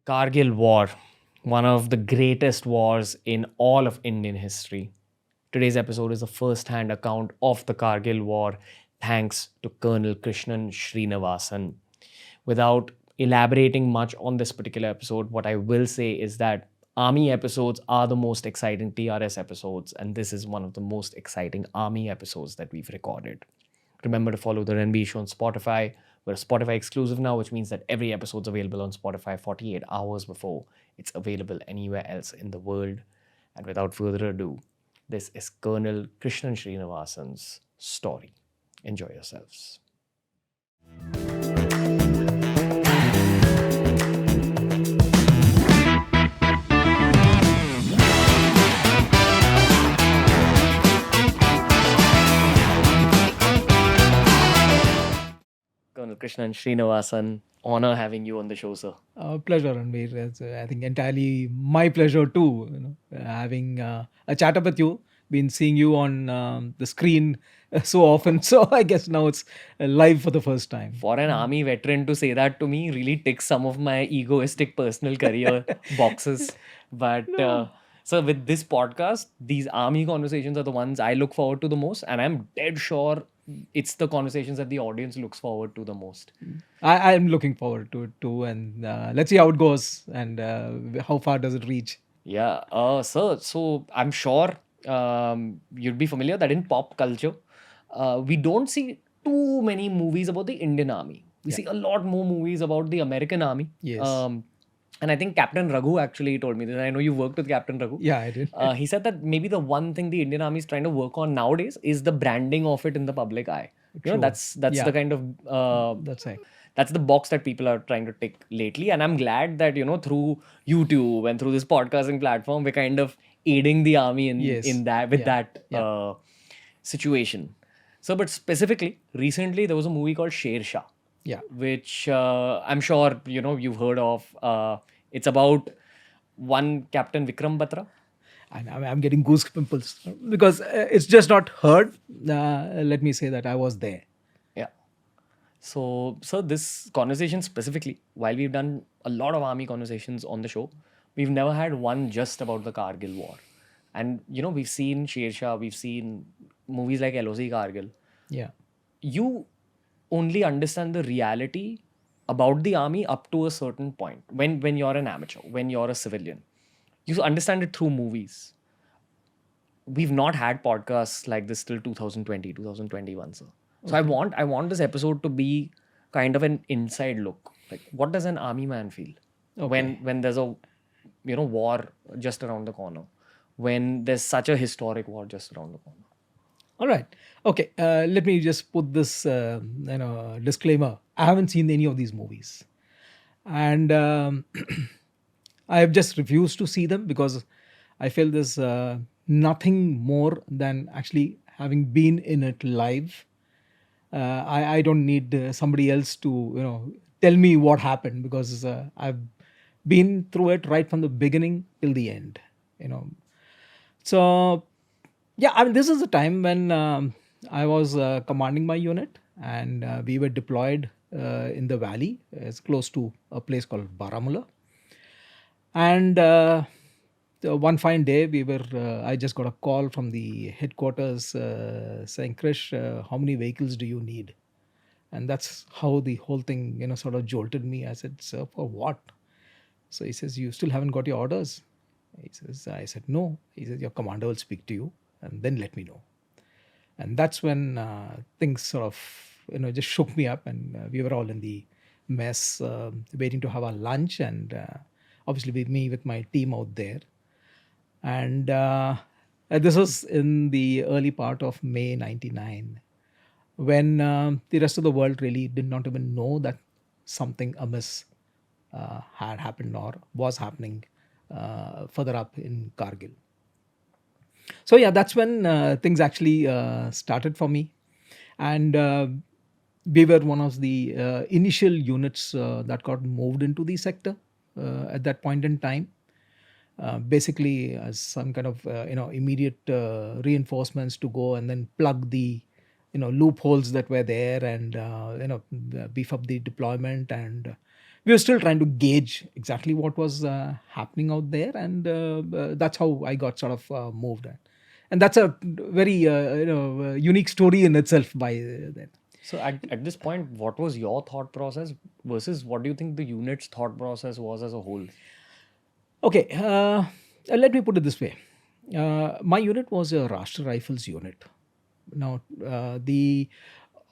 Kargil War, one of the greatest wars in all of Indian history. Today's episode is a first hand account of the Kargil War, thanks to Colonel Krishnan Srinivasan. Without elaborating much on this particular episode, what I will say is that army episodes are the most exciting TRS episodes, and this is one of the most exciting army episodes that we've recorded. Remember to follow the Ranveer show on Spotify. We're Spotify exclusive now, which means that every episode's available on Spotify 48 hours before it's available anywhere else in the world. And without further ado, this is Colonel Krishnan Srinivasan's story. Enjoy yourselves. Colonel Krishnan Srinivasan, honor having you on the show, sir. Pleasure, Ranveer. It's, I think entirely my pleasure too. Having a chat up with you, been seeing you on the screen so often. So I guess now it's live for the first time. For an army veteran to say that to me really ticks some of my egoistic personal career boxes. But so with this podcast, these army conversations are the ones I look forward to the most, and I'm dead sure it's the conversations that the audience looks forward to the most. I'm looking forward to it too, and let's see how it goes and how far does it reach. Yeah, sir. So I'm sure you'd be familiar that in pop culture, we don't see too many movies about the Indian Army. We see a lot more movies about the American Army. Yes. And I think Captain Raghu actually told me this. I know you worked with Captain Raghu. Yeah, I did. He said that maybe the one thing the Indian Army is trying to work on nowadays is the branding of it in the public eye. You know, True. that's Yeah. the kind of That's right. that's the box that people are trying to tick lately. And I'm glad that, through YouTube and through this podcasting platform, we're kind of aiding the army Yes. in that with Yeah. that situation. So, but specifically, recently there was a movie called Shershah, Yeah. which I'm sure you've heard of. It's about one Captain Vikram Batra. And I'm getting goose pimples because it's just not heard. Let me say that I was there. Yeah. So this conversation specifically, while we've done a lot of army conversations on the show, we've never had one just about the Kargil War. And we've seen Shershah, we've seen movies like LOC Kargil. Yeah. You only understand the reality about the army up to a certain point. When you're an amateur, when you're a civilian, you understand it through movies. We've not had podcasts like this till 2020, 2021, sir. So I want this episode to be kind of an inside look. Like, what does an army man feel when there's a war just around the corner, when there's such a historic war just around the corner? All right. Okay. Let me just put this, disclaimer. I haven't seen any of these movies, and I have just refused to see them because I feel there's nothing more than actually having been in it live. I don't need somebody else to tell me what happened because I've been through it right from the beginning till the end. So yeah, I mean, this is a time when I was commanding my unit, and we were deployed in the valley. It's close to a place called Baramulla. And one fine day, I just got a call from the headquarters saying, Krish, how many vehicles do you need? And that's how the whole thing, sort of jolted me. I said, sir, for what? So he says, you still haven't got your orders? I said, no. He says, your commander will speak to you and then let me know. And that's when things sort of, just shook me up, and we were all in the mess waiting to have our lunch, and obviously with me, with my team out there. And this was in the early part of May 99, when the rest of the world really did not even know that something amiss had happened or was happening further up in Kargil. So yeah, that's when things actually started for me. And we were one of the initial units that got moved into the sector at that point in time. Basically as some kind of immediate reinforcements to go and then plug the loopholes that were there, and beef up the deployment and we were still trying to gauge exactly what was happening out there, and that's how I got sort of moved. And that's a very unique story in itself by then. So at this point, what was your thought process versus what do you think the unit's thought process was as a whole? Okay, let me put it this way. My unit was a Rashtra Rifles unit. Now, the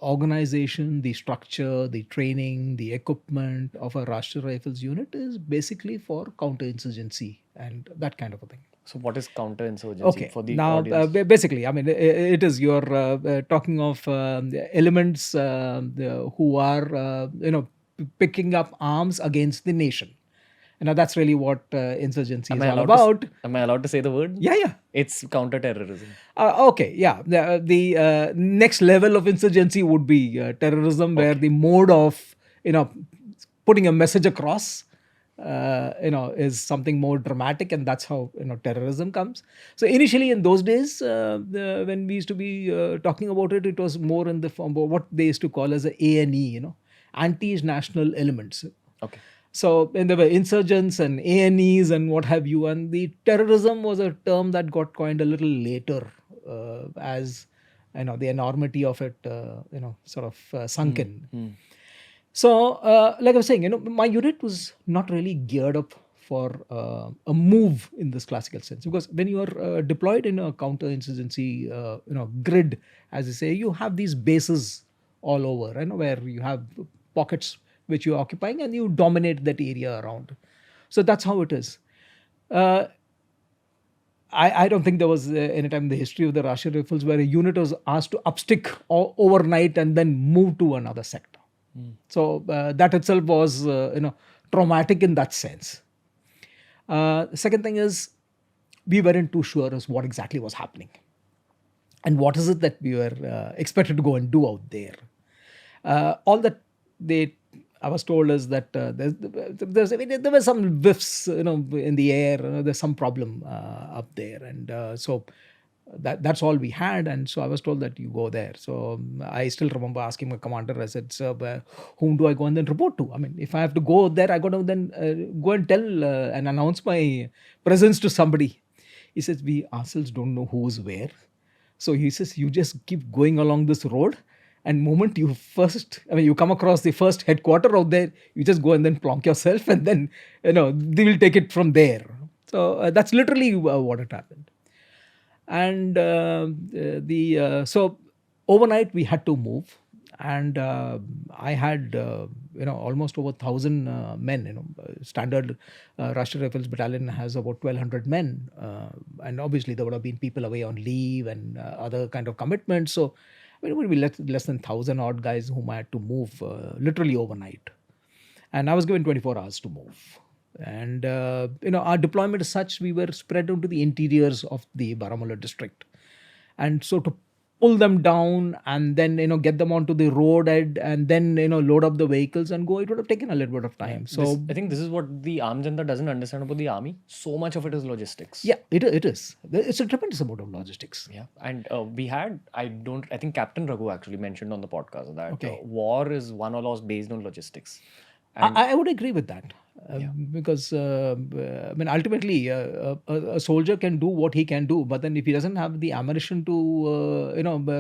organization, the structure, the training, the equipment of a Rashtra Rifles unit is basically for counterinsurgency and that kind of a thing. So what is counterinsurgency Okay, for the now audience? basically, I mean, it is you're talking of elements who are picking up arms against the nation. Now that's really what insurgency is all about. Am I allowed to say the word? Yeah, yeah. It's counterterrorism. Okay, yeah. The next level of insurgency would be terrorism, where the mode of putting a message across, is something more dramatic, and that's how terrorism comes. So initially, in those days, when we used to be talking about it, it was more in the form of what they used to call as a ANE, anti-national elements. Okay. So, and there were insurgents and ANEs and what have you, and the terrorism was a term that got coined a little later, as the enormity of it, sort of sunk in. So, like I was saying, my unit was not really geared up for a move in this classical sense, because when you are deployed in a counterinsurgency, grid, as they say, you have these bases all over, where you have pockets which you're occupying and you dominate that area around. So that's how it is. I don't think there was any time in the history of the Rashtriya Rifles where a unit was asked to upstick overnight and then move to another sector. So that itself was traumatic in that sense. The second thing is, we weren't too sure as what exactly was happening and what is it that we were expected to go and do out there. All that I was told is that there were some whiffs, in the air. There's some problem up there, and so that's all we had. And so I was told that you go there. So I still remember asking my commander. I said, "Sir, whom do I go and then report to? I mean, if I have to go there, I got to then go and tell and announce my presence to somebody." He says, "We ourselves don't know who's where." So he says, "You just keep going along this road. And moment you come across the first headquarter out there, you just go and then plonk yourself, and then they will take it from there." So that's literally what had happened. And so overnight we had to move, and I had almost over 1,000 men. Standard Rashtriya Rifles battalion has about 1,200 men, and obviously there would have been people away on leave and other kind of commitments. So it would be less than 1,000 odd guys whom I had to move literally overnight. And I was given 24 hours to move. And, our deployment is such, we were spread into the interiors of the Baramulla district. And so to pull them down and then, get them onto the road and then, load up the vehicles and go, it would have taken a little bit of time. So I think this is what the Aam Janta doesn't understand about the army. So much of it is logistics. Yeah, it is. It's a tremendous amount of logistics. Yeah. And we had, I think Captain Raghu actually mentioned on the podcast that war is won or lost based on logistics. And I would agree with that. Because ultimately a soldier can do what he can do, but then if he doesn't have the ammunition to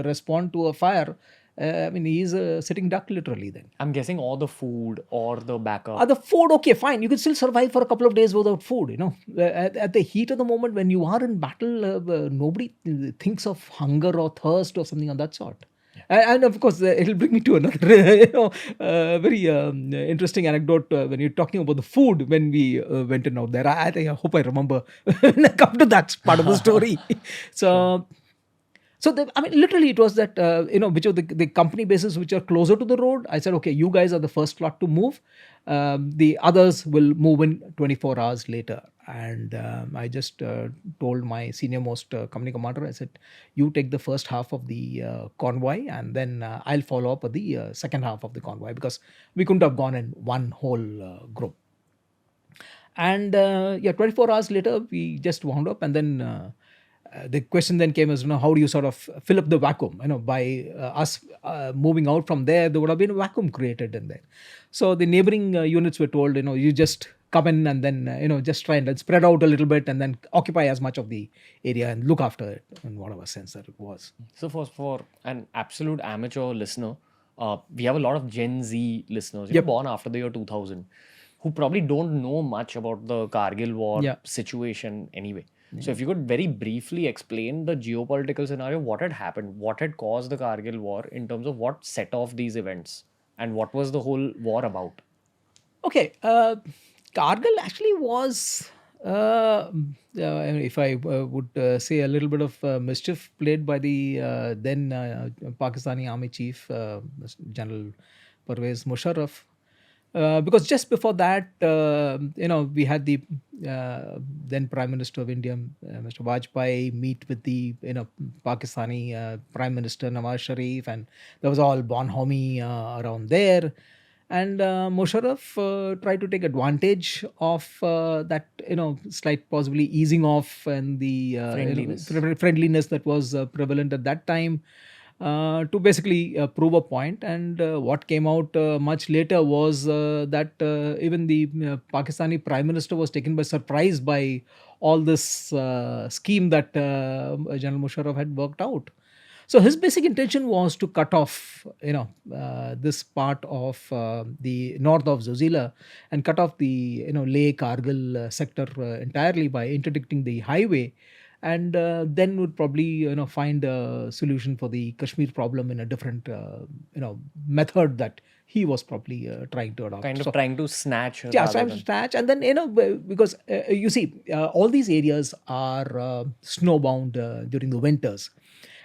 respond to a fire, he's a sitting duck literally then. I'm guessing all the food or the backup. The food, okay, fine. You can still survive for a couple of days without food, At the heat of the moment when you are in battle, nobody thinks of hunger or thirst or something of that sort. And of course, it'll bring me to another very interesting anecdote when you're talking about the food when we went in out there. I hope I remember when I come to that part of the story. So literally it was that, which of the company bases which are closer to the road, I said, okay, you guys are the first lot to move. The others will move in 24 hours later. And I just told my senior most company commander, I said, you take the first half of the convoy and then I'll follow up with the second half of the convoy, because we couldn't have gone in one whole group. And 24 hours later, we just wound up, and then the question then came as, how do you sort of fill up the vacuum? By us moving out from there would have been a vacuum created in there. So the neighboring units were told, you just come in and then, just try and then spread out a little bit and then occupy as much of the area and look after it in whatever sense that it was. So for an absolute amateur listener, we have a lot of Gen Z listeners, born after the year 2000, who probably don't know much about the Kargil War situation anyway. So if you could very briefly explain the geopolitical scenario, what had happened, what had caused the Kargil War in terms of what set off these events, and what was the whole war about? Okay, Kargil actually was, if I would say, a little bit of mischief played by the then Pakistani Army Chief, General Pervez Musharraf. Because just before that, we had the then Prime Minister of India, Mr. Vajpayee, meet with the Pakistani Prime Minister Nawaz Sharif, and there was all bonhomie around there. And Musharraf tried to take advantage of that, slight possibly easing off and the friendliness that was prevalent at that time. To basically prove a point. And what came out much later was that even the Pakistani Prime Minister was taken by surprise by all this scheme that General Musharraf had worked out. So his basic intention was to cut off, this part of the north of Zojila and cut off the, Leh Kargil sector entirely by interdicting the highway, and then would probably find a solution for the Kashmir problem in a different method that he was probably trying to adopt. Kind of trying to snatch. Trying to snatch, and then because you see, all these areas are snowbound during the winters.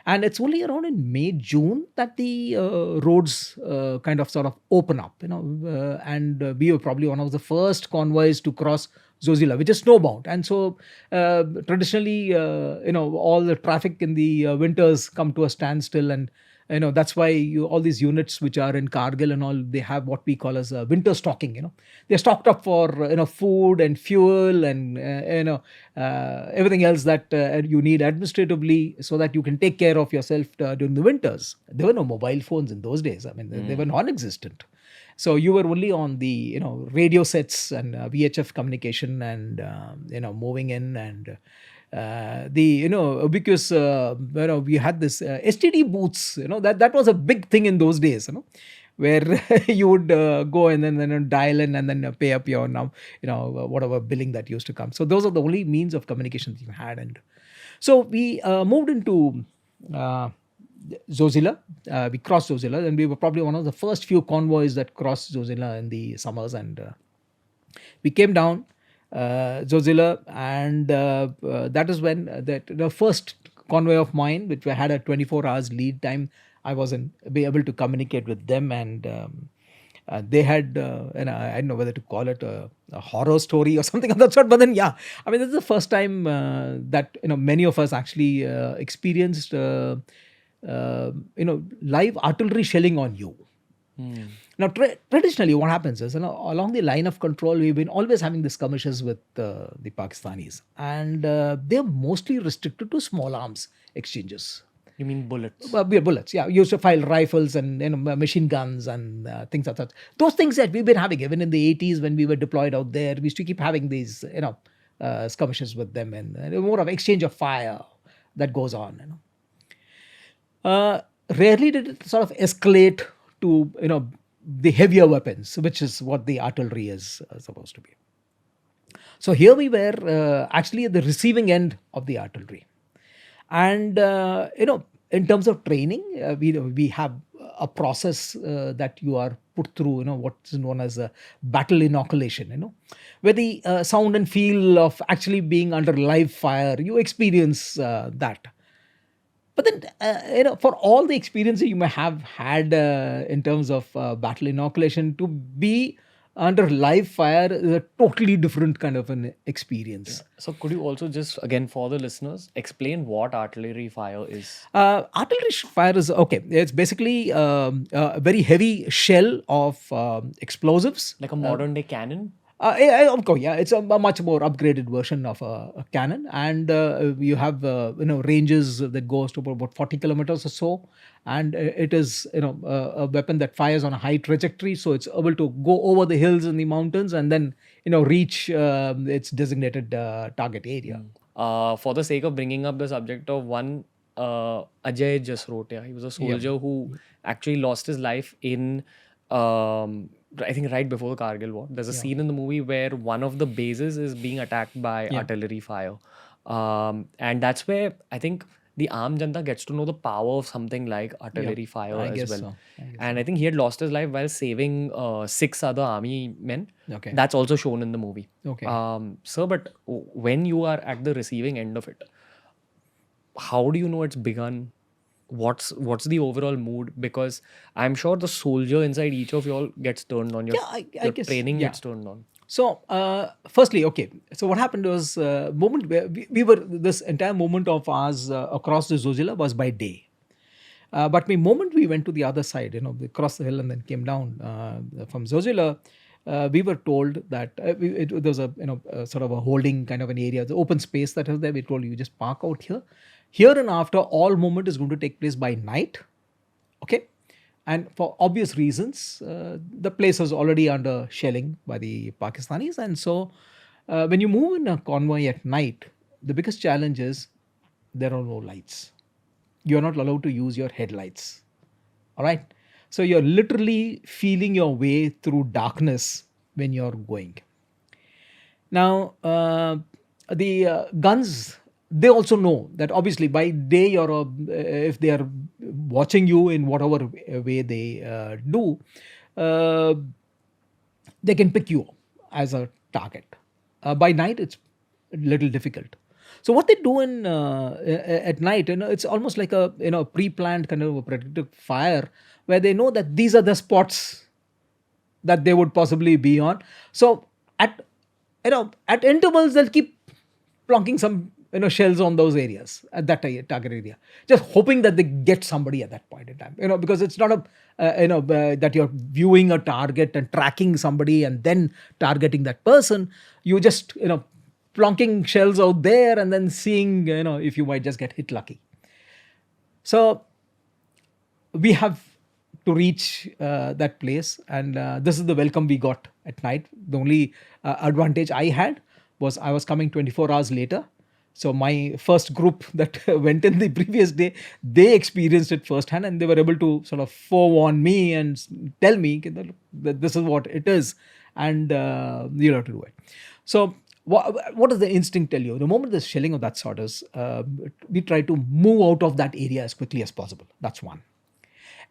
And it's only around in May, June that the roads kind of sort of open up, and we were probably one of the first convoys to cross Zojila, which is snowbound. And so traditionally, all the traffic in the winters come to a standstill, and that's why all these units which are in Kargil and all, they have what we call as winter stocking. They're stocked up for food and fuel and everything else that you need administratively, so that you can take care of yourself during the winters. There were no mobile phones in those days. I mean, they were non-existent. So you were only on the radio sets and VHF communication and moving in, and because we had this STD booths. That was a big thing in those days. Where you would go and then dial in and then pay up your whatever billing that used to come. So those are the only means of communication that you had. And so we moved into Zojila. We crossed Zojila, and we were probably one of the first few convoys that crossed Zojila in the summers. And we came down Zojila, and that is when the first convoy of mine, which had a 24 hours lead time, I wasn't be able to communicate with them, and they had, and I don't know whether to call it a horror story or something of that sort. But then, this is the first time that many of us actually experienced live artillery shelling on you. Now, traditionally, what happens is, along the line of control, we've been always having these skirmishes with the Pakistanis, and they're mostly restricted to small arms exchanges. You mean bullets? Bullets, yeah. Used to file rifles and machine guns and things like that. Those things that we've been having, even in the 80s when we were deployed out there, we used to keep having these, skirmishes with them, and more of exchange of fire that goes on. Rarely did it sort of escalate to the heavier weapons, which is what the artillery is supposed to be. So here we were actually at the receiving end of the artillery. And, in terms of training, we have a process that you are put through, what's known as a battle inoculation, where the sound and feel of actually being under live fire, you experience that. But then, for all the experience you may have had in terms of battle inoculation, to be under live fire is a totally different kind of an experience. So could you also just, again, for the listeners, explain what artillery fire is? Artillery fire is, it's basically a very heavy shell of explosives. Like a modern day cannon? Of course, yeah, it's a much more upgraded version of a cannon, and you have ranges that goes to about 40 kilometers or so, and it is a weapon that fires on a high trajectory, so it's able to go over the hills and the mountains and then reach its designated target area. For the sake of bringing up the subject of one, Ajay Jasrotia, he was a soldier who actually lost his life in, I think, right before the Kargil War. There's a scene in the movie where one of the bases is being attacked by artillery fire. And that's where I think the Aam Janta gets to know the power of something like artillery fire I as guess well. so. I guess And I think he had lost his life while saving 6 other army men. Okay. That's also shown in the movie. Okay. Sir, but when you are at the receiving end of it, how do you know it's begun? What's the overall mood? Because I'm sure the soldier inside each of y'all gets turned on. Your, I your guess, training yeah. gets turned on. So, firstly, okay. So what happened was, moment where we were, this entire movement of ours across the Zojila was by day. But the moment we went to the other side, we crossed the hill and then came down from Zojila, we were told that there was a sort of a holding kind of an area, the open space that was there. We told you just park out here. Here and after, all movement is going to take place by night. Okay. And for obvious reasons, the place was already under shelling by the Pakistanis. And so when you move in a convoy at night, the biggest challenge is there are no lights. You're not allowed to use your headlights. All right. So you're literally feeling your way through darkness when you're going. Now, the guns, they also know that obviously by day if they are watching you in whatever way they do, they can pick you as a target. By night, it's a little difficult. So what they do at night, it's almost like a pre-planned kind of a predictive fire, where they know that these are the spots that they would possibly be on. So at intervals, they'll keep plonking some shells on those areas at that target area, just hoping that they get somebody at that point in time. Because it's not that you're viewing a target and tracking somebody and then targeting that person. You just plonking shells out there and then seeing if you might just get hit lucky. So we have to reach that place, and this is the welcome we got at night. The only advantage I had was I was coming 24 hours later. So my first group that went in the previous day, they experienced it firsthand, and they were able to sort of forewarn me and tell me that this is what it is, and you'll have to do it. So what does the instinct tell you? The moment there's shelling of that sort is, we try to move out of that area as quickly as possible. That's one.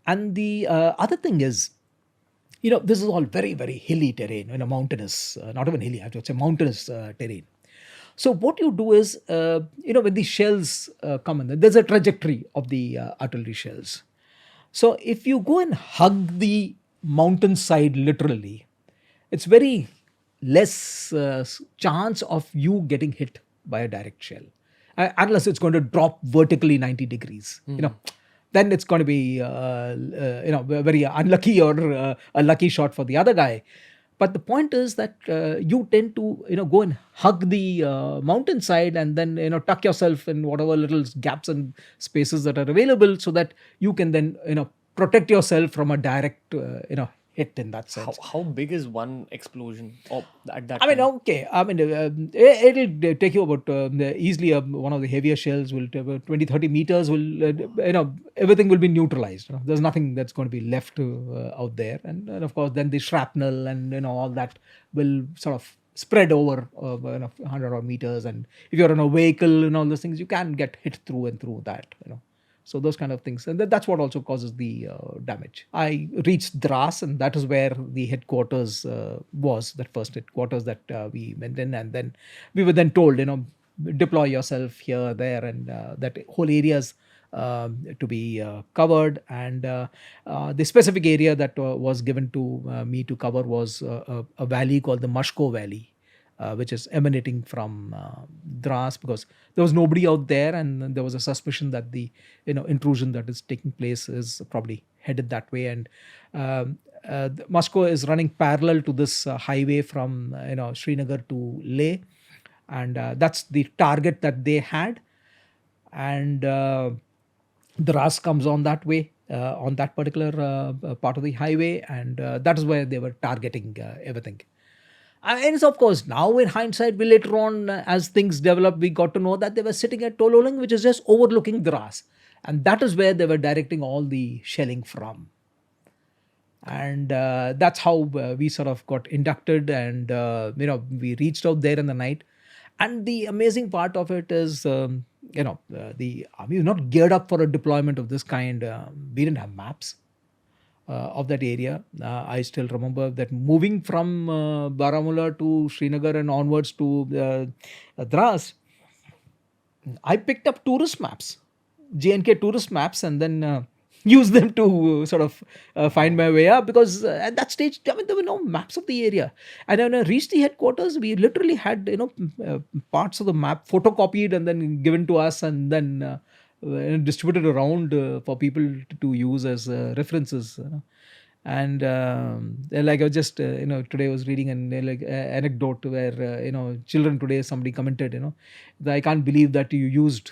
And the other thing is, this is all very, very hilly terrain, mountainous, not even hilly, I have to say mountainous terrain. So what you do is, when these shells come in, there's a trajectory of the artillery shells. So if you go and hug the mountainside literally, it's very less chance of you getting hit by a direct shell, unless it's going to drop vertically 90 degrees. Then it's going to be very unlucky or a lucky shot for the other guy. But the point is that you tend to go and hug the mountainside and then tuck yourself in whatever little gaps and spaces that are available, so that you can then protect yourself from a direct hit in that sense. How big is one explosion at that I mean, time? okay. I mean, it'll take you about easily one of the heavier shells will take about 20, 30 meters. Everything will be neutralized. There's nothing that's going to be left out there. And of course, then the shrapnel and all that will sort of spread over 100 odd meters. And if you're in a vehicle and all those things, you can get hit through and through that. So those kind of things, and that's what also causes the damage. I reached Dras, and that is where the headquarters was. That first headquarters that we went in, and then we were then told, deploy yourself here, there, and that whole areas to be covered. And the specific area that was given to me to cover was a valley called the Mashko Valley. Which is emanating from Dras, because there was nobody out there, and there was a suspicion that the intrusion that is taking place is probably headed that way. And Moscow is running parallel to this highway from Srinagar to Leh, and that's the target that they had. And Dras comes on that way, on that particular part of the highway, and that is where they were targeting everything. And of course, now in hindsight, we later on, as things developed, we got to know that they were sitting at Tololing, which is just overlooking Dras. And that is where they were directing all the shelling from. And that's how we sort of got inducted, and we reached out there in the night. And the amazing part of it is, the army was not geared up for a deployment of this kind. We didn't have maps of that area. I still remember that moving from Baramulla to Srinagar and onwards to Dras, I picked up tourist maps, J&K tourist maps, and then use them to sort of find my way up, because at that stage, I mean, there were no maps of the area. And when I reached the headquarters, we literally had parts of the map photocopied and then given to us, and then distributed around for people to use as references. And like I was just today I was reading an anecdote where children today, somebody commented, that I can't believe that you used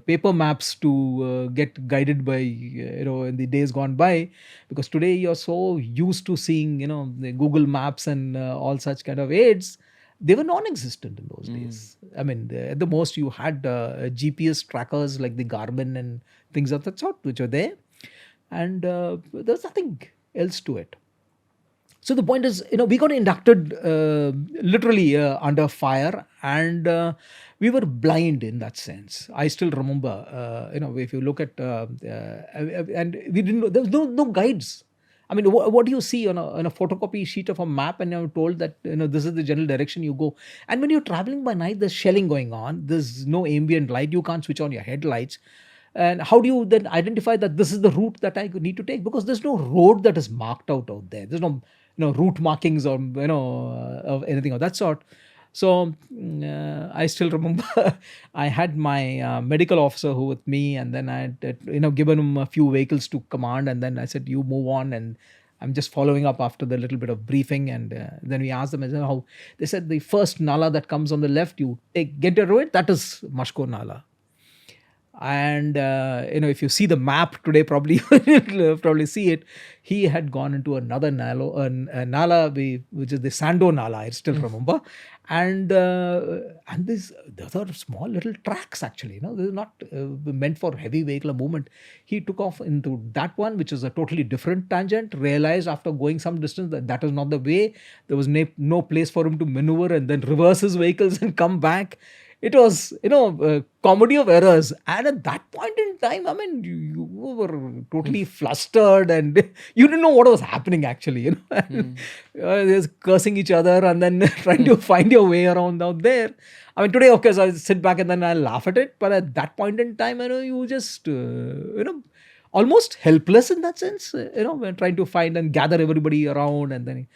paper maps to get guided by in the days gone by, because today you're so used to seeing the Google Maps and all such kind of aids. They were non-existent in those days. I mean, at the most you had GPS trackers like the Garmin and things of that sort, which were there, and there's nothing else to it. So the point is, we got inducted literally under fire, and we were blind in that sense. I still remember, if you look at, and we didn't know, there was no guides. I mean, what do you see on a photocopy sheet of a map, and you're told that this is the general direction you go. And when you're traveling by night, there's shelling going on. There's no ambient light. You can't switch on your headlights. And how do you then identify that this is the route that I need to take? Because there's no road that is marked out there. There's no route markings or of anything of that sort. So I still remember I had my medical officer who with me, and then I had given him a few vehicles to command, and then I said, you move on, and I'm just following up after the little bit of briefing. And then we asked them, I said, how? They said the first nala that comes on the left, you get into it, that is Mashko Nala. And if you see the map today, probably you'll probably see it. He had gone into another nala, which is the Sando Nala. I still remember, and these are small little tracks actually. They're not meant for heavy vehicular movement. He took off into that one, which is a totally different tangent. Realized after going some distance that is not the way. There was no place for him to maneuver and then reverse his vehicles and come back. It was, a comedy of errors. And at that point in time, I mean, you were totally flustered, and you didn't know what was happening actually. Just cursing each other and then trying to find your way around out there. I mean, today, of course, I sit back and then I laugh at it. But at that point in time, you just, almost helpless in that sense, when trying to find and gather everybody around, and then...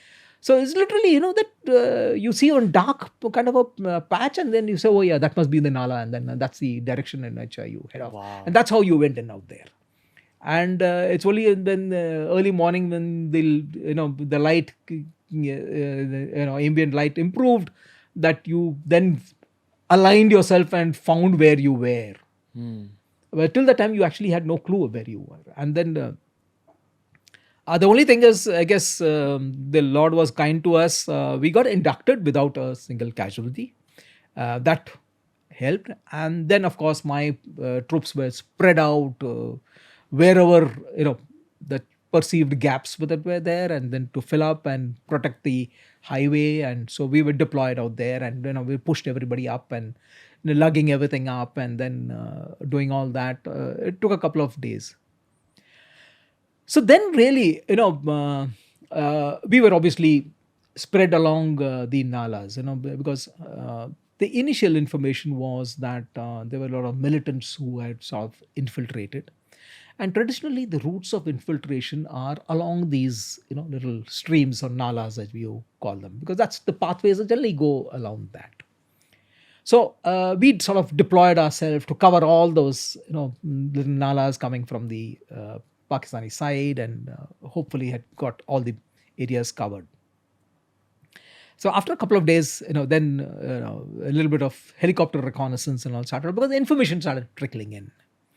So it's literally, that you see on dark kind of a patch, and then you say, oh yeah, that must be the Nala, and then that's the direction in which you head off. Wow. And that's how you went in out there. And it's only then early morning when the light, ambient light improved, that you then aligned yourself and found where you were. But till that time, you actually had no clue of where you were. And then... the only thing is, I guess, the Lord was kind to us. We got inducted without a single casualty. That helped. And then, of course, my troops were spread out wherever, the perceived gaps that were there, and then to fill up and protect the highway. And so we were deployed out there, and, we pushed everybody up and lugging everything up, and then doing all that. It took a couple of days. So then really, we were obviously spread along the nalas, because the initial information was that there were a lot of militants who had sort of infiltrated. And traditionally, the routes of infiltration are along these, little streams or nalas, as we call them, because that's the pathways that generally go along that. So we'd sort of deployed ourselves to cover all those, little nalas coming from the Pakistani side, and hopefully had got all the areas covered. So after a couple of days, then a little bit of helicopter reconnaissance and all started, because the information started trickling in.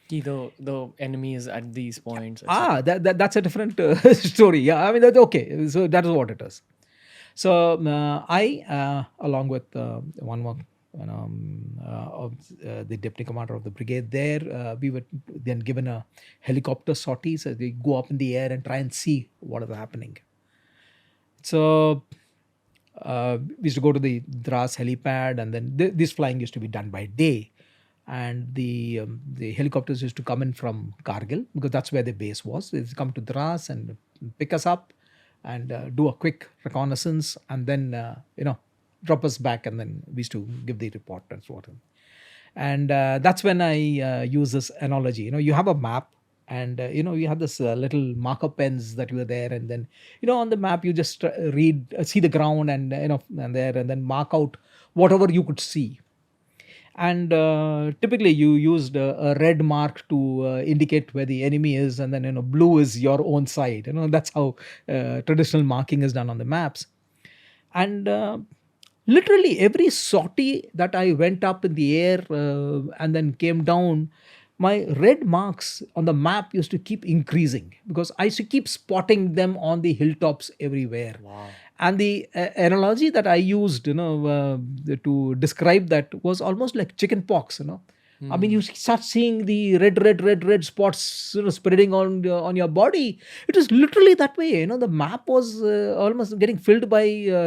The enemy is at these points, etc. That's a different story. Yeah, I mean, that's okay. So that is what it is. So I, along with one more, of the deputy commander of the brigade there, we were then given a helicopter sortie. So they go up in the air and try and see what is happening. So we used to go to the Dras helipad, and then this flying used to be done by day. And the helicopters used to come in from Kargil, because that's where the base was. They come to Dras and pick us up and do a quick reconnaissance, and then drop us back, and then we used to give the report and so on. And that's when I use this analogy. You have a map, and you have this little marker pens that were there, and then on the map you just see the ground, and and there, and then mark out whatever you could see. And typically you used a red mark to indicate where the enemy is, and then blue is your own side. That's how traditional marking is done on the maps. And literally every sortie that I went up in the air and then came down, my red marks on the map used to keep increasing, because I used to keep spotting them on the hilltops everywhere. Wow. And the analogy that I used, to describe that was almost like chicken pox. I mean, you start seeing the red spots, spreading on your body. It is literally that way. The map was almost getting filled by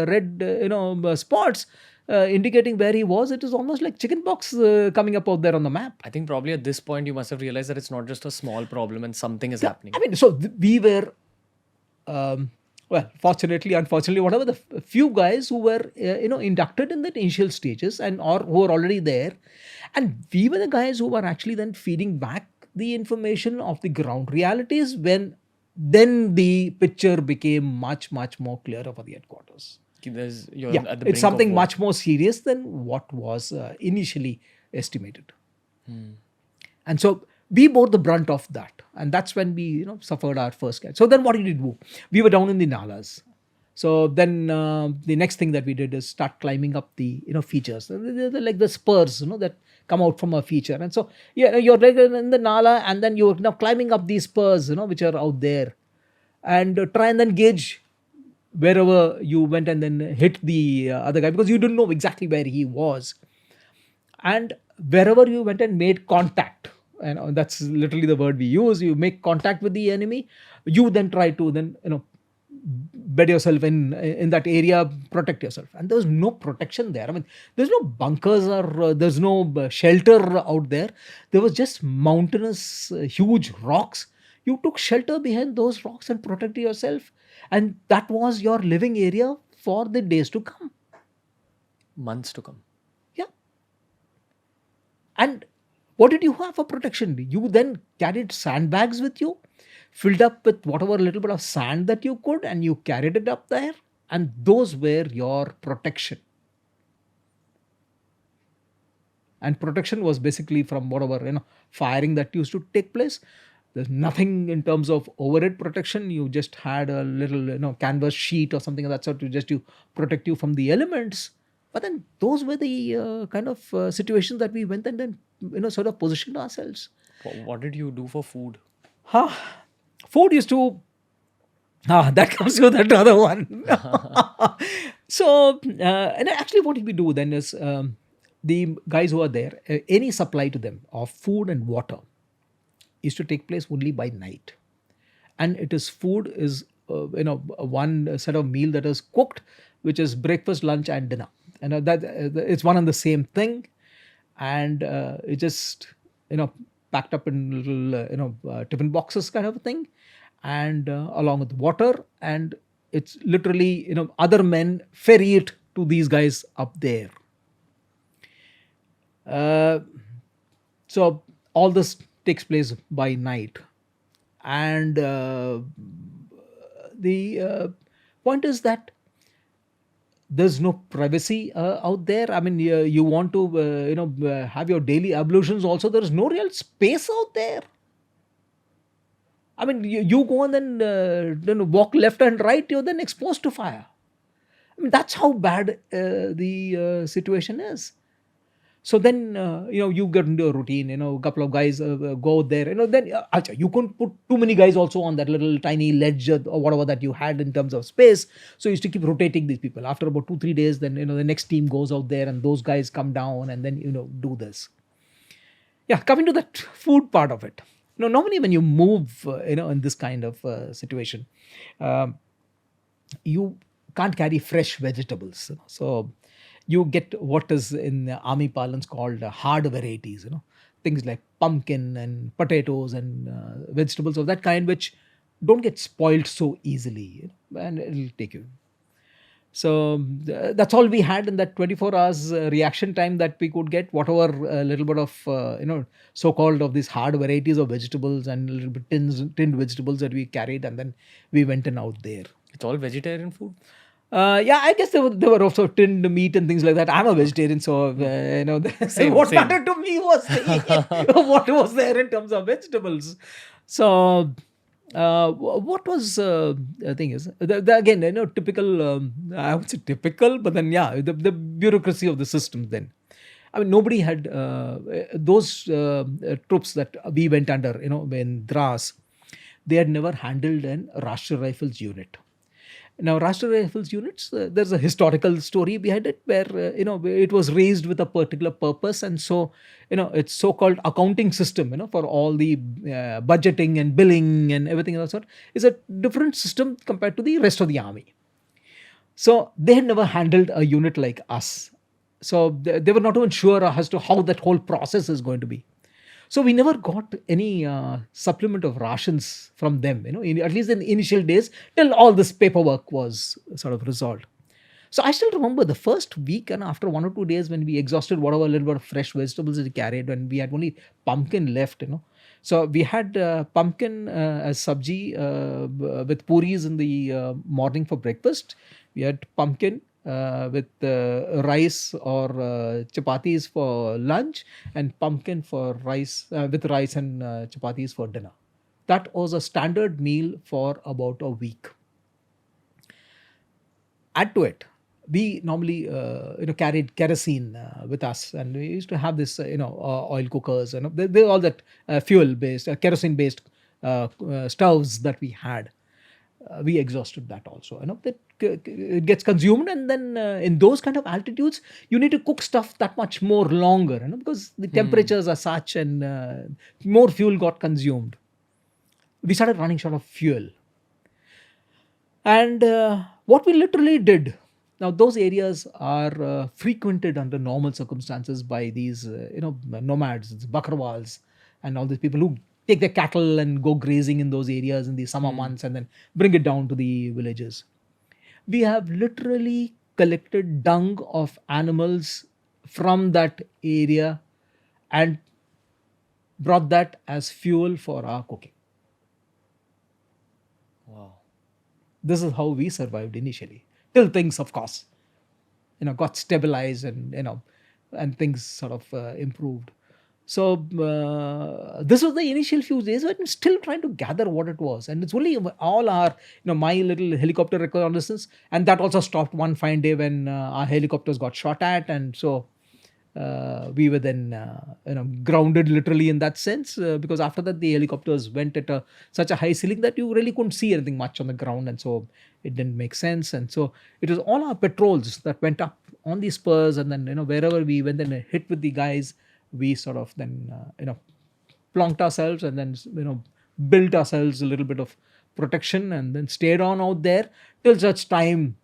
red, spots, indicating where he was. It is almost like chicken pox coming up out there on the map. I think probably at this point you must have realized that it's not just a small problem and something is happening. I mean, so we were. Well, fortunately, unfortunately, whatever, the few guys who were inducted in the initial stages, and or who were already there, and we were the guys who were actually then feeding back the information of the ground realities, when then the picture became much more clearer for the headquarters. You're at the It's brink of something war. much more serious than what was initially estimated. And so we bore the brunt of that, and that's when we suffered our first catch. So then what did we do? We were down in the nalas. So then the next thing that we did is start climbing up the features. They're like the spurs that come out from a feature. And so you're like in the nala, and then you're now climbing up these spurs which are out there, and try and then gauge wherever you went, and then hit the other guy, because you didn't know exactly where he was. And wherever you went and made contact, and that's literally the word we use, you make contact with the enemy, you then try to then bed yourself in that area, protect yourself. And there's no protection there. I mean, there's no bunkers, or there's no shelter out there. There was just mountainous huge rocks. You took shelter behind those rocks and protected yourself, and that was your living area for the days to come. Months to come. Yeah. And what did you have for protection? You then carried sandbags with you, filled up with whatever little bit of sand that you could, and you carried it up there, and those were your protection. And protection was basically from whatever firing that used to take place. There's nothing in terms of overhead protection. You just had a little canvas sheet or something of that sort to protect you from the elements. But then those were the kind of situations that we went and then sort of positioned ourselves. What did you do for food? Food used to that comes with another one. So and actually what did we do then is, the guys who are there, any supply to them of food and water is to take place only by night. And food is one set of meal that is cooked, which is breakfast, lunch and dinner. And that it's one and the same thing. And it just packed up in little tiffin boxes kind of a thing, and along with water. And it's literally other men ferry it to these guys up there. So all this takes place by night. And the point is that there's no privacy out there. I mean, you want to have your daily ablutions also. There is no real space out there. I mean, you go and then walk left and right, you're then exposed to fire. I mean, that's how bad the situation is. So then, you get into a routine, a couple of guys go there, then acha, you couldn't put too many guys also on that little tiny ledge or whatever that you had in terms of space. So you used to keep rotating these people. After about 2-3 days, then, the next team goes out there and those guys come down and then, do this. Yeah, coming to that food part of it. Normally when you move, in this kind of situation, um, you can't carry fresh vegetables. So you get what is in the army parlance called hard varieties. Things like pumpkin and potatoes and vegetables of that kind, which don't get spoiled so easily, and it'll take you. So that's all we had in that 24 hours reaction time that we could get, whatever little bit of, so-called of these hard varieties of vegetables and a little bit tinned vegetables that we carried, and then we went in out there. It's all vegetarian food. Yeah, I guess there were also tinned meat and things like that. I'm a vegetarian, so what same. mattered to me was what was there in terms of vegetables. So, what was the thing is again, typical. I would say typical, but then yeah, the bureaucracy of the system. Then, I mean, nobody had those troops that we went under. In Dras, they had never handled an Rashtriya Rifles unit. Now, Rashtriya Rifles units, there's a historical story behind it where, it was raised with a particular purpose. And so, it's so-called accounting system, for all the budgeting and billing and everything else is a different system compared to the rest of the army. So they had never handled a unit like us. So they were not even sure as to how that whole process is going to be. So we never got any supplement of rations from them, at least in the initial days, till all this paperwork was sort of resolved. So I still remember the first week, and after 1 or 2 days, when we exhausted whatever little bit of fresh vegetables we carried, and we had only pumpkin left. So we had pumpkin as sabji with puris in the morning for breakfast. We had pumpkin with rice or chapatis for lunch, and pumpkin for rice with rice and chapatis for dinner. That was a standard meal for about a week. Add to it, we normally carried kerosene with us, and we used to have this oil cookers, they all that fuel based kerosene based stoves that we had. We exhausted that also. That it gets consumed, and then in those kind of altitudes, you need to cook stuff that much more longer, because the temperatures are such, and more fuel got consumed. We started running short of fuel, and what we literally did. Now, those areas are frequented under normal circumstances by these, nomads, bakrawals, and all these people who take their cattle and go grazing in those areas in the summer months and then bring it down to the villages. We have literally collected dung of animals from that area and brought that as fuel for our cooking. Wow. This is how we survived initially, till things, of course, got stabilized, and things sort of improved. So this was the initial few days, but I'm still trying to gather what it was. And it's only all our, my little helicopter reconnaissance, and that also stopped one fine day when our helicopters got shot at, and so we were then grounded literally in that sense, because after that the helicopters went at such a high ceiling that you really couldn't see anything much on the ground, and so it didn't make sense. And so it was all our patrols that went up on the spurs, and then wherever we went and hit with the guys, we sort of then plonked ourselves, and then built ourselves a little bit of protection, and then stayed on out there till such time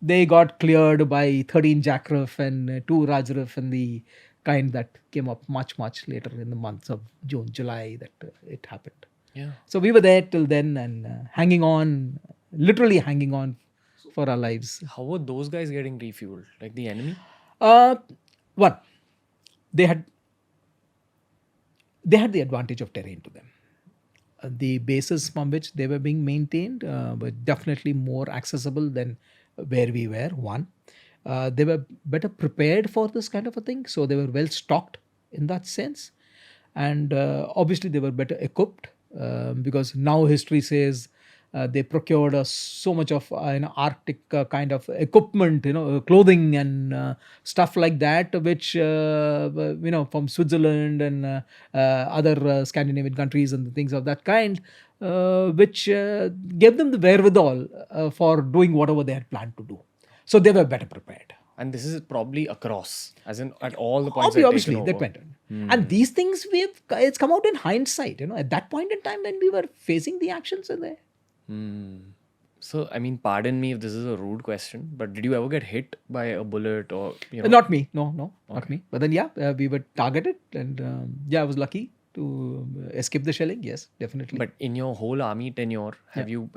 they got cleared by 13 Jackraff and 2 Rajraff, and the kind that came up much later in the months of June, July, that it happened. Yeah. So we were there till then, and hanging on, literally hanging on for our lives. How were those guys getting refueled? Like the enemy? One, they had the advantage of terrain to them. The bases from which they were being maintained were definitely more accessible than where we were. One, they were better prepared for this kind of a thing, so they were well stocked in that sense, and obviously they were better equipped because now history says they procured us so much of Arctic kind of equipment, clothing and stuff like that, which from Switzerland and other Scandinavian countries and things of that kind, which gave them the wherewithal for doing whatever they had planned to do. So they were better prepared. And this is probably across, as in at all the points they've Obviously, taken that over. went on. And these things it's come out in hindsight. At that point in time when we were facing the actions in there. So, I mean, pardon me if this is a rude question, but did you ever get hit by a bullet or, Not me. No, not me. But then, we were targeted, and I was lucky to escape the shelling. Yes, definitely. But in your whole army tenure, have you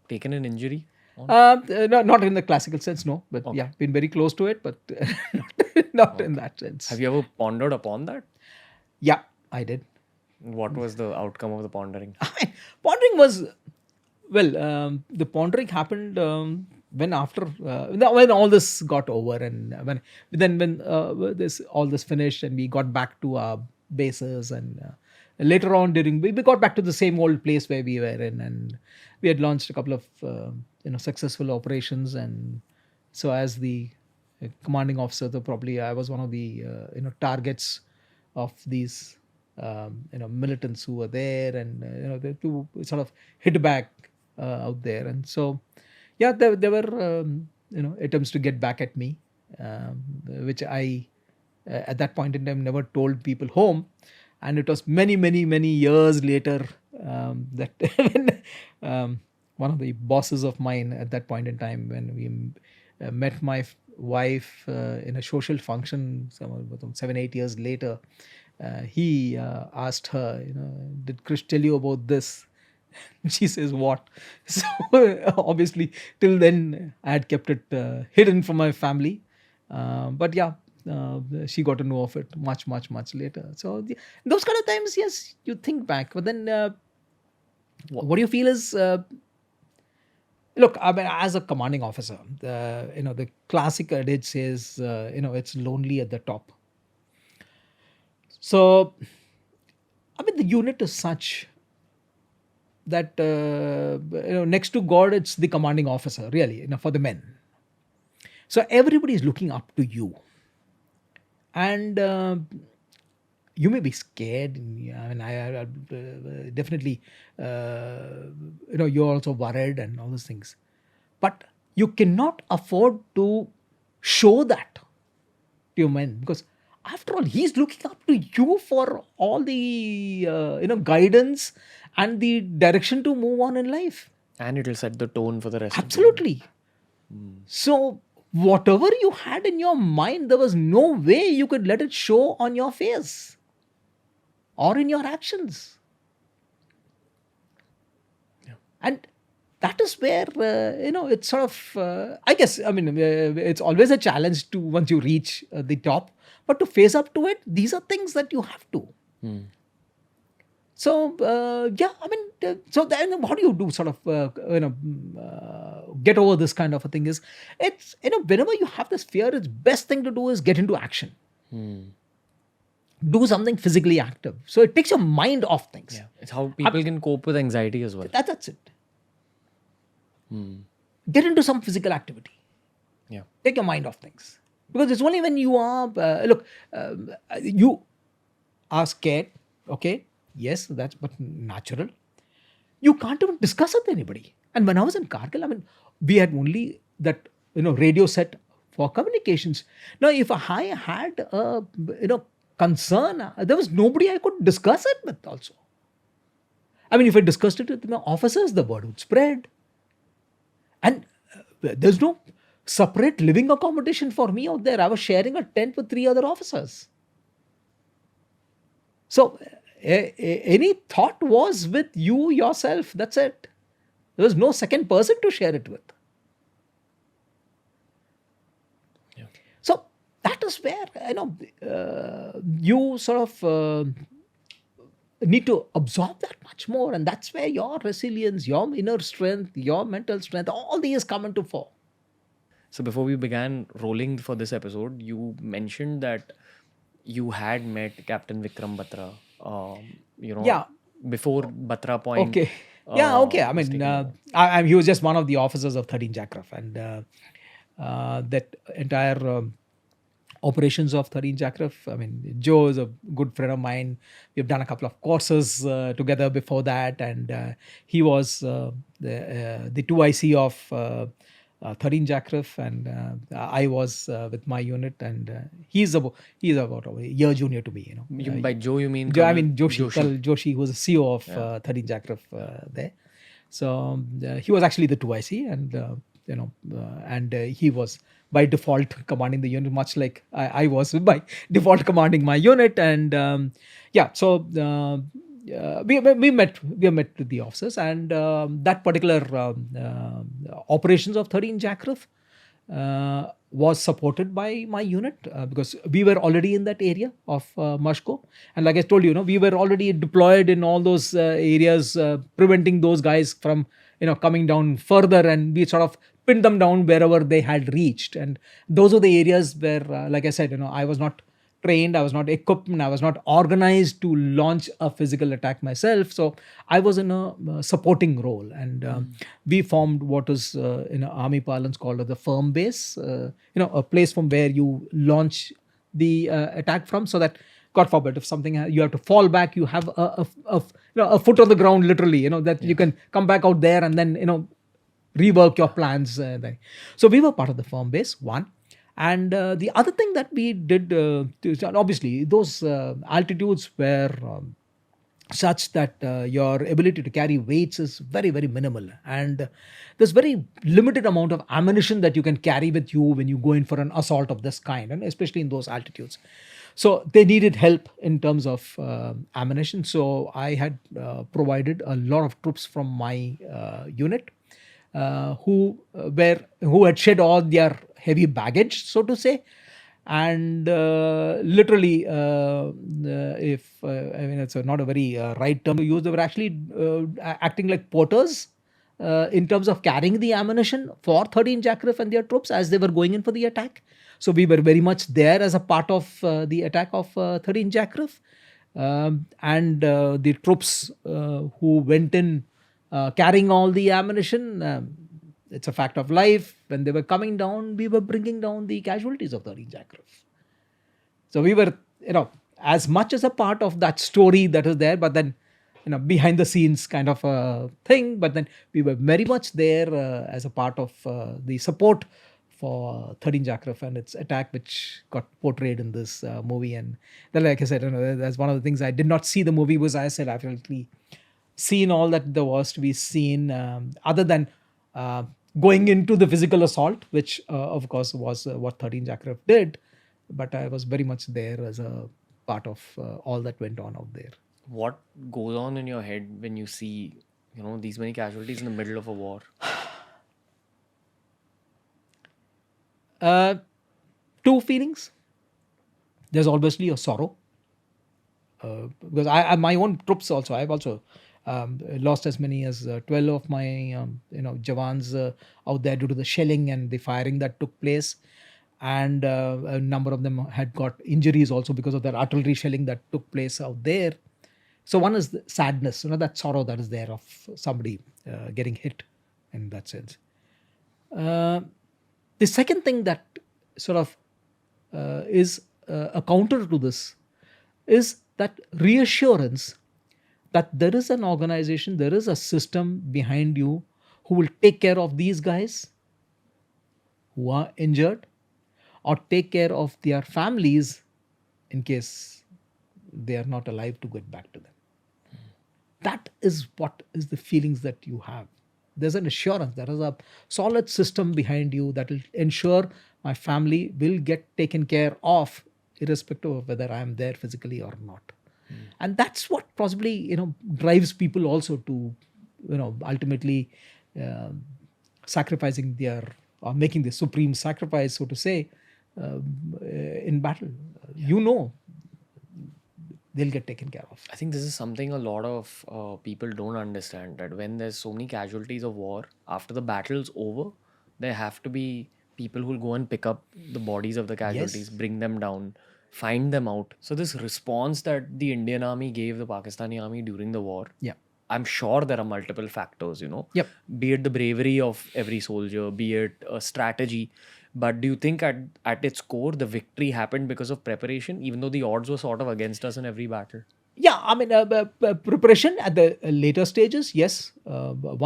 taken an injury? No, not in the classical sense, no. But been very close to it, but not in that sense. Have you ever pondered upon that? Yeah, I did. What was the outcome of the pondering? Pondering was, the pondering happened when all this got over, and when all this finished, and we got back to our bases, and later on we got back to the same old place where we were in, and we had launched a couple of successful operations, and so as the commanding officer, probably I was one of the targets of these militants who were there, and they to sort of hit back out there, and so there were attempts to get back at me, which I at that point in time never told people home, and it was many years later that when one of the bosses of mine at that point in time, when we met my wife in a social function 7-8 years later, he asked her, did Krish tell you about this? She says, what? So obviously till then I had kept it hidden from my family, but she got to know of it much later. So those kind of times, yes, you think back, but then what do you feel is look, I mean, as a commanding officer, the classic adage says it's lonely at the top. So I mean, the unit is such that next to God, it's the commanding officer, really, for the men. So everybody is looking up to you, and you may be scared. I mean, I definitely, you're also worried and all those things, but you cannot afford to show that to your men, because after all, he's looking up to you for all the guidance and the direction to move on in life. And it will set the tone for the rest. Absolutely. So whatever you had in your mind, there was no way you could let it show on your face or in your actions. And that is where it's sort of I guess, I mean, it's always a challenge to once you reach the top, but to face up to it, these are things that you have to. So I mean, so then how do you do sort of get over this kind of a thing? Is it's whenever you have this fear, it's best thing to do is get into action. Do something physically active, so it takes your mind off things. It's how people can cope with anxiety as well. That's it. Get into some physical activity. Take your mind off things, because it's only when you are you are scared. Okay, yes, that's but natural. You can't even discuss it with anybody. And when I was in Kargil, I mean, we had only that radio set for communications. Now, if I had a concern, there was nobody I could discuss it with also. I mean, if I discussed it with my officers, the word would spread. And there's no separate living accommodation for me out there. I was sharing a tent with 3 other officers. So any thought was with you yourself. That's it. There was no second person to share it with. So that is where you sort of need to absorb that much more, and that's where your resilience, your inner strength, your mental strength, all these come into fore. So before we began rolling for this episode, you mentioned that you had met Captain Vikram Batra. before Batra Point. Okay. Yeah, okay. I Was mean, taken over. he was just one of the officers of 13 Jackraff, and that entire operations of 13 Jackraff. I mean, Joe is a good friend of mine. We've done a couple of courses together before that, and he was the 2IC of 13 Jackraff, and I was with my unit, and he's about a year junior to me. By Joe, you mean I Colonel mean Joshi, Joshi? Colonel Joshi, who was the CEO of 13 Jackraff there. So he was actually the 2IC, and he was by default commanding the unit, much like I was by default commanding my unit. And so we met with the officers, and that particular operations of 13 Jackraff was supported by my unit because we were already in that area of Mashko. And like I told you, we were already deployed in all those areas, preventing those guys from, coming down further, and we sort of pinned them down wherever they had reached. And those were the areas where, like I said, I was not trained, I was not equipped, and I was not organized to launch a physical attack myself. So I was in a supporting role, and we formed what is in army parlance called the firm base, a place from where you launch the attack from, so that God forbid if something you have to fall back, you have a foot on the ground, literally, that you can come back out there and then rework your plans there. So we were part of the firm base, one. And the other thing that we did, obviously, those altitudes were such that your ability to carry weights is very, very minimal. And there's very limited amount of ammunition that you can carry with you when you go in for an assault of this kind, and especially in those altitudes. So they needed help in terms of ammunition. So I had provided a lot of troops from my unit who had shed all their heavy baggage, so to say, and literally, if I mean, it's not a very right term to use, they were actually acting like porters in terms of carrying the ammunition for 13 Jackraff and their troops as they were going in for the attack. So we were very much there as a part of the attack of 13 Jackraff, and the troops who went in carrying all the ammunition. It's a fact of life. When they were coming down, we were bringing down the casualties of 13 Jackraff. So we were, as much as a part of that story that is there, but then, behind the scenes kind of a thing. But then we were very much there as a part of the support for 13 Jackraff and its attack, which got portrayed in this movie. And then, like I said, that's one of the things I did not see the movie was, I said, I've actually seen all that there was to be seen, other than going into the physical assault, which of course was what 13 Jackraff did. But I was very much there as a part of all that went on out there. What goes on in your head when you see, these many casualties in the middle of a war? Two feelings. There's obviously a sorrow, because I my own troops also. I've also lost as many as 12 of my Jawans out there due to the shelling and the firing that took place, and a number of them had got injuries also because of that artillery shelling that took place out there. So one is the sadness, that sorrow that is there of somebody getting hit in that sense. The second thing that sort of is a counter to this is that reassurance that there is an organization, there is a system behind you who will take care of these guys who are injured, or take care of their families in case they are not alive to get back to them. That is what is the feelings that you have. There's an assurance, there is a solid system behind you that will ensure my family will get taken care of, irrespective of whether I am there physically or not. And that's what possibly drives people also to ultimately sacrificing their, or making the supreme sacrifice, so to say, in battle. They'll get taken care of. I think this is something a lot of people don't understand, that when there's so many casualties of war, after the battle's over, there have to be people who'll go and pick up the bodies of the casualties, bring them down, find them out. So this response that the Indian army gave the Pakistani army during the war, Yeah. I'm sure there are multiple factors, Yep. be it the bravery of every soldier, be it a strategy. But do you think at its core, the victory happened because of preparation, even though the odds were sort of against us in every battle? Yeah, I mean, preparation at the later stages, yes.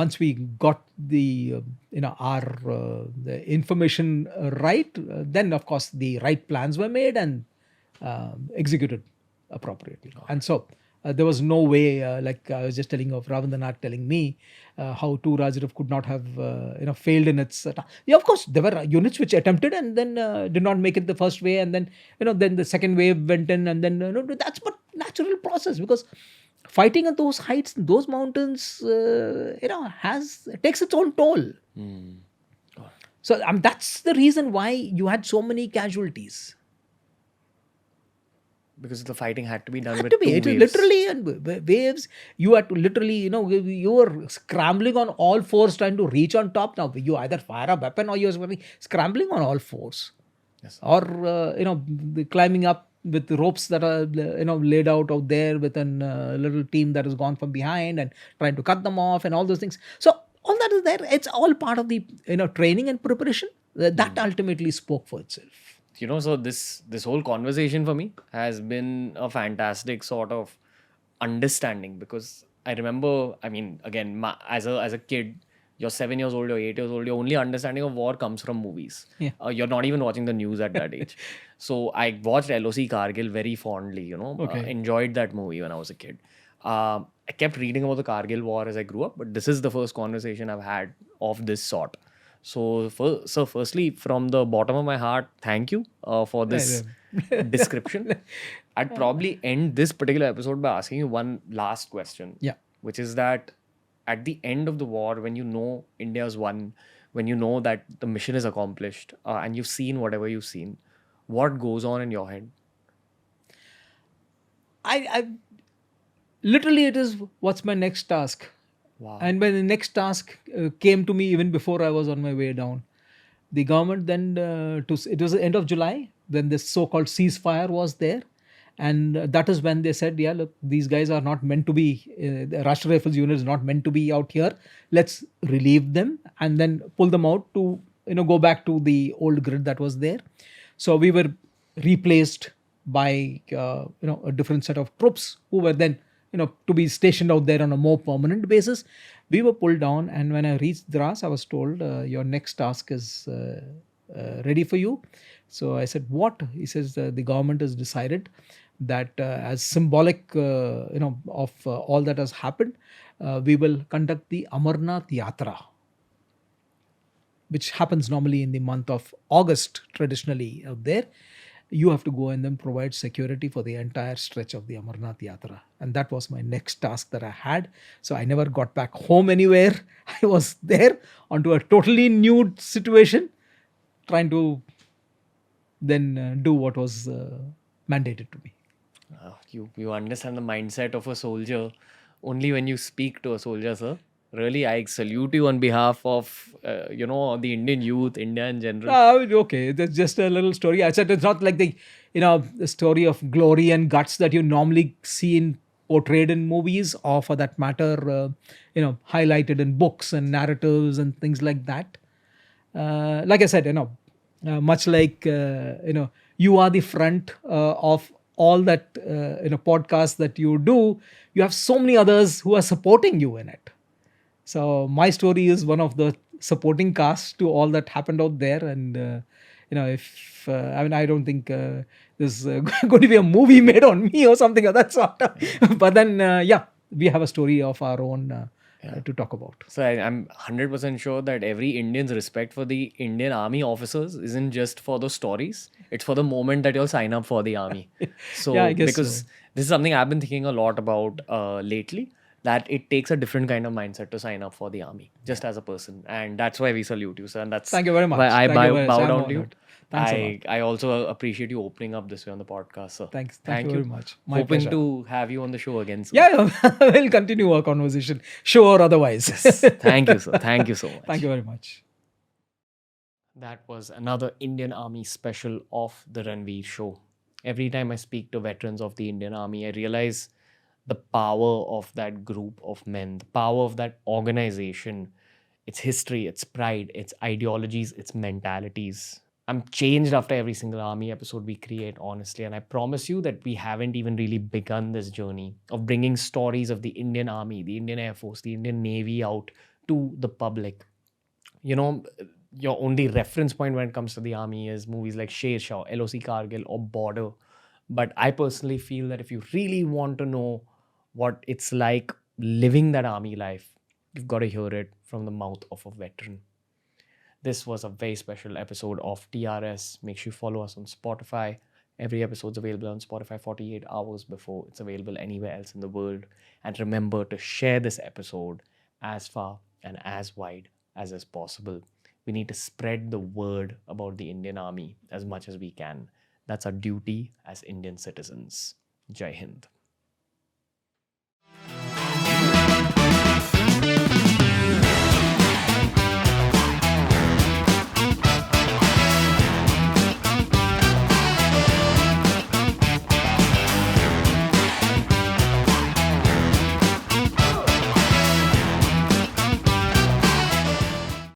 Once we got the our the information right, then of course the right plans were made and executed appropriately. And so there was no way, like I was just telling of Ravindranath telling me how 2 Rajarif could not have failed in its. Yeah, of course there were units which attempted and then did not make it the first way, and then then the second wave went in, and then that's but natural process, because fighting at those heights, those mountains, has takes its own toll. So that's the reason why you had so many casualties. Because the fighting had to be done Had with to be. two It was waves. literally and waves. You had to literally, you were scrambling on all fours trying to reach on top. Now you either fire a weapon or you're scrambling on all fours, Yes. or climbing up with ropes that are laid out there with a little team that has gone from behind and trying to cut them off and all those things. So all that is there. It's all part of the training and preparation that ultimately spoke for itself. So this whole conversation for me has been a fantastic sort of understanding, because I remember, I mean, again, as a kid, you're 7 years old, you're 8 years old, your only understanding of war comes from movies. Yeah. You're not even watching the news at that age. So I watched LOC Kargil very fondly, Okay. enjoyed that movie when I was a kid. I kept reading about the Kargil War as I grew up, but this is the first conversation I've had of this sort. So, firstly, from the bottom of my heart, thank you for this description. I'd probably end this particular episode by asking you one last question. Yeah. Which is that at the end of the war, when you know India's won, when you know that the mission is accomplished, and you've seen whatever you've seen, what goes on in your head? I literally, it is what's my next task. Wow. And when the next task came to me even before I was on my way down, the government then it was the end of July when this so-called ceasefire was there, and that is when they said, yeah, look, these guys are not meant to be. The Rashtra Rifles unit is not meant to be out here. Let's relieve them and then pull them out to go back to the old grid that was there. So we were replaced by a different set of troops who were then to be stationed out there on a more permanent basis. We were pulled down, and when I reached Dras, I was told, your next task is ready for you. So I said, what? He says, the government has decided that as symbolic of all that has happened, we will conduct the Amarnath Yatra, which happens normally in the month of August traditionally out there. You have to go and then provide security for the entire stretch of the Amarnath Yatra. And that was my next task that I had. So I never got back home anywhere. I was there onto a totally new situation, trying to then do what was mandated to me. You understand the mindset of a soldier only when you speak to a soldier, sir. Really, I salute you on behalf of the Indian youth, India in general. Okay, that's just a little story. I said it's not like the the story of glory and guts that you normally see in portrayed in movies, or for that matter, highlighted in books and narratives and things like that. Like I said, much like you are the front of all that podcasts that you do. You have so many others who are supporting you in it. So my story is one of the supporting cast to all that happened out there, and if I don't think there's going to be a movie made on me or something of that sort. But then, we have a story of our own to talk about. So I'm 100% sure that every Indian's respect for the Indian Army officers isn't just for the stories; it's for the moment that you'll sign up for the army. So Yeah, I guess because so. this is something I've been thinking a lot about lately. That it takes a different kind of mindset to sign up for the army, just as a person, and that's why we salute you, sir. And that's Thank you very much. why I Thank you very much. bow I'm down to you. honored. Thanks a lot. I also appreciate you opening up this way on the podcast, sir. Thank you very much. My Hoping pleasure. to have you on the show again, sir. Yeah, we'll continue our conversation, show or otherwise. Thank you, sir. Thank you so much. Thank you very much. That was another Indian Army special of the Ranveer show. Every time I speak to veterans of the Indian Army, I realize the power of that group of men, the power of that organization, its history, its pride, its ideologies, its mentalities. I'm changed after every single army episode we create, honestly. And I promise you that we haven't even really begun this journey of bringing stories of the Indian Army, the Indian Air Force, the Indian Navy out to the public. You know, your only reference point when it comes to the army is movies like Shershah, LOC Kargil, or Border. But I personally feel that if you really want to know what it's like living that army life, you've got to hear it from the mouth of a veteran. This was a very special episode of TRS. Make sure you follow us on Spotify. Every episode's available on Spotify 48 hours before it's available anywhere else in the world. And remember to share this episode as far and as wide as is possible. We need to spread the word about the Indian Army as much as we can. That's our duty as Indian citizens. Jai Hind.